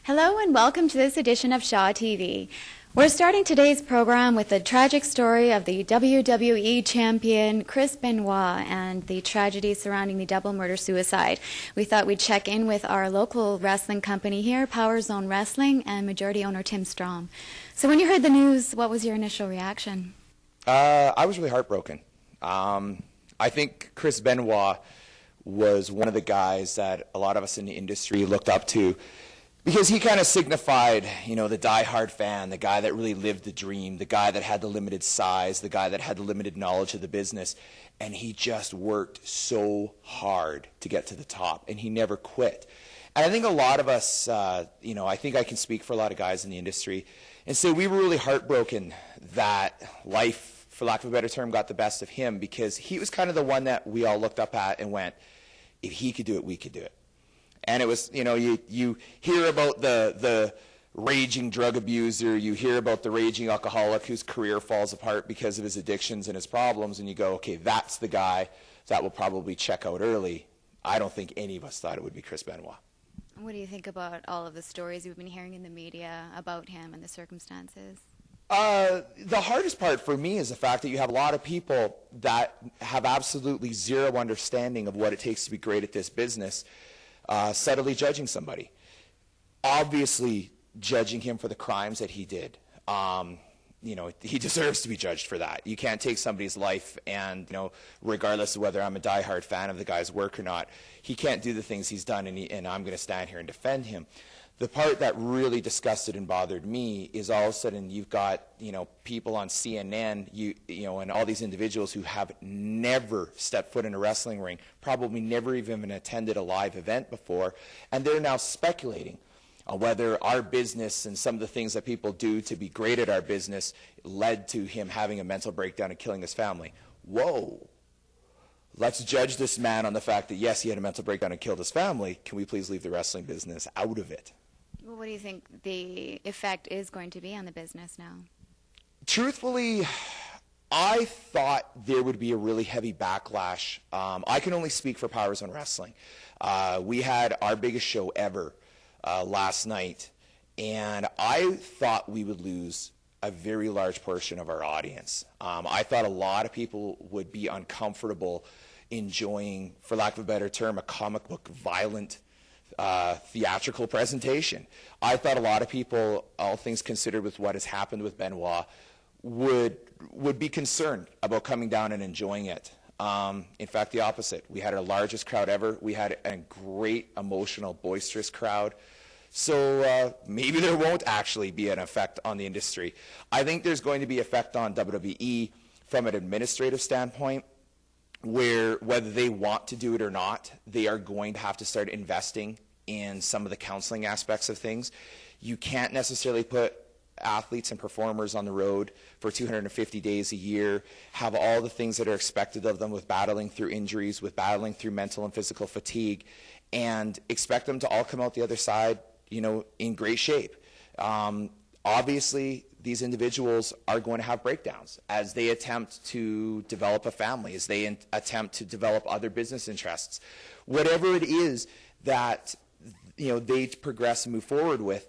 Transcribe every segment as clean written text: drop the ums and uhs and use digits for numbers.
Hello and welcome to this edition of Shaw TV. We're starting today's program with the tragic story of the WWE champion Chris Benoit and the tragedy surrounding the double murder-suicide. We thought we'd check in with our local wrestling company here, Power Zone Wrestling, and majority owner Tim Strom. So when you heard the news, what was your initial reaction? I was really heartbroken. I think Chris Benoit was one of the guys that a lot of us in the industry looked up to, because he kind of signified, the diehard fan, the guy that really lived the dream, the guy that had the limited size, the guy that had the limited knowledge of the business, and he just worked so hard to get to the top, and he never quit. And I think a lot of us, I think I can speak for a lot of guys in the industry, and say we were really heartbroken that life, for lack of a better term, got the best of him, because he was kind of the one that we all looked up at and went, if he could do it, we could do it. And it was, you hear about the raging drug abuser, you hear about the raging alcoholic whose career falls apart because of his addictions and his problems, and you go, okay, that's the guy that will probably check out early. I don't think any of us thought it would be Chris Benoit. What do you think about all of the stories you've been hearing in the media about him and the circumstances? The hardest part for me is the fact that you have a lot of people that have absolutely zero understanding of what it takes to be great at this business, subtly judging somebody. Obviously judging him for the crimes that he did. He deserves to be judged for that. You can't take somebody's life and, regardless of whether I'm a diehard fan of the guy's work or not, he can't do the ththings he's done, and I'm going to stand here and defend him. The part that really disgusted and bothered me is all of a sudden you've got, people on CNN, and all these individuals who have never stepped foot in a wrestling ring, probably never even attended a live event before, and they're now speculating on whether our business and some of the things that people do to be great at our business led to him having a mental breakdown and killing his family. Whoa. Let's judge this man on the fact that, yes, he had a mental breakdown and killed his family. Can we please leave the wrestling business out of it? Well, what do you think the effect is going to be on the business now? Truthfully, I thought there would be a really heavy backlash. I can only speak for Power Zone Wrestling. We had our biggest show ever last night, and I thought we would lose a very large portion of our audience. I thought a lot of people would be uncomfortable enjoying, for lack of a better term, a comic book violent theatrical presentation. I thought a lot of people, all things considered with what has happened with Benoit, would be concerned about coming down and enjoying it. In fact, the opposite. We had our largest crowd ever. We had a great, emotional, boisterous crowd. So maybe there won't actually be an effect on the industry. I think there's going to be effect on WWE from an administrative standpoint, where whether they want to do it or not, they are going to have to start investing in some of the counseling aspects of things. You can't necessarily put athletes and performers on the road for 250 days a year, have all the things that are expected of them with battling through injuries, with battling through mental and physical fatigue, and expect them to all come out the other side, in great shape. Obviously, these individuals are going to have breakdowns as they attempt to develop a family, as they attempt to develop other business interests. Whatever it is that they progress and move forward with,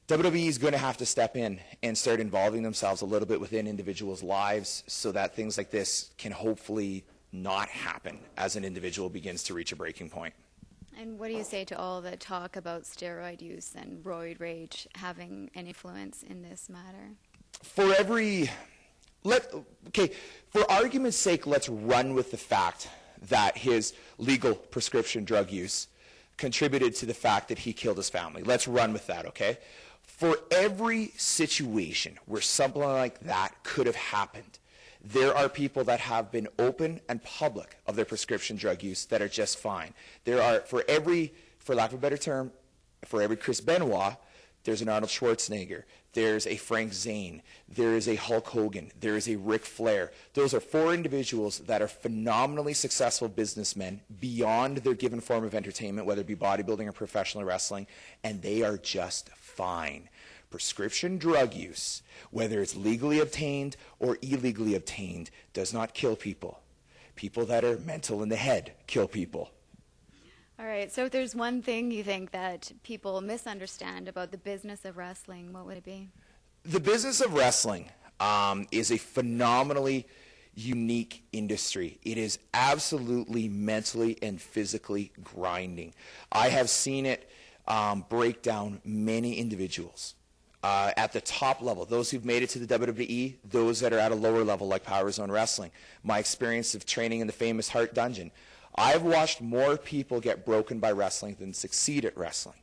WWE is going to have to step in and start involving themselves a little bit within individuals' lives so that things like this can hopefully not happen as an individual begins to reach a breaking point. And what do you say to all the talk about steroid use and roid rage having an influence in this matter? For argument's sake, let's run with the fact that his legal prescription drug use contributed to the fact that he killed his family. Let's run with that, okay? For every situation where something like that could have happened, there are people that have been open and public of their prescription drug use that are just fine. There are, for lack of a better term, for every Chris Benoit, there's an Arnold Schwarzenegger, there's a Frank Zane, there is a Hulk Hogan, there is a Ric Flair. Those are four individuals that are phenomenally successful businessmen beyond their given form of entertainment, whether it be bodybuilding or professional wrestling, and they are just fine. Prescription drug use, whether it's legally obtained or illegally obtained, does not kill people. People that are mental in the head kill people. All right, so if there's one thing you think that people misunderstand about the business of wrestling, what would it be? The business of wrestling is a phenomenally unique industry. It is absolutely mentally and physically grinding. I have seen it break down many individuals at the top level, those who've made it to the WWE, those that are at a lower level like Power Zone Wrestling. My experience of training in the famous Heart Dungeon. I've watched more people get broken by wrestling than succeed at wrestling.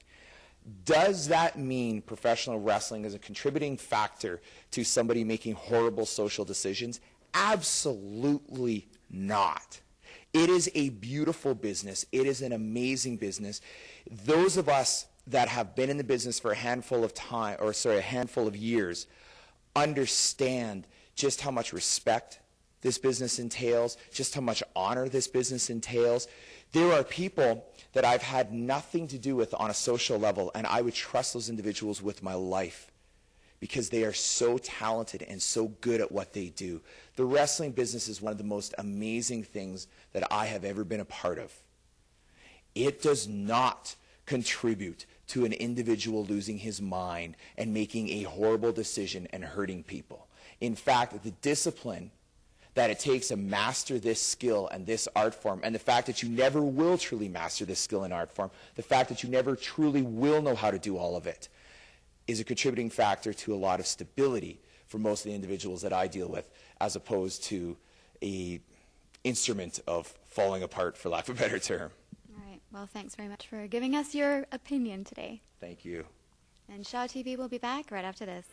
Does that mean professional wrestling is a contributing factor to somebody making horrible social decisions? Absolutely not. It is a beautiful business. It is an amazing business. Those of us that have been in the business for a handful of years understand just how much respect this business entails, just how much honor this business entails. There are people that I've had nothing to do with on a social level, and I would trust those individuals with my life because they are so talented and so good at what they do. The wrestling business is one of the most amazing things that I have ever been a part of. It does not contribute to an individual losing his mind and making a horrible decision and hurting people. In fact, the discipline that it takes to master this skill and this art form, and the fact that you never will truly master this skill and art form, the fact that you never truly will know how to do all of it, is a contributing factor to a lot of stability for most of the individuals that I deal with, as opposed to an instrument of falling apart, for lack of a better term. All right. Well, thanks very much for giving us your opinion today. Thank you. And Shaw TV will be back right after this.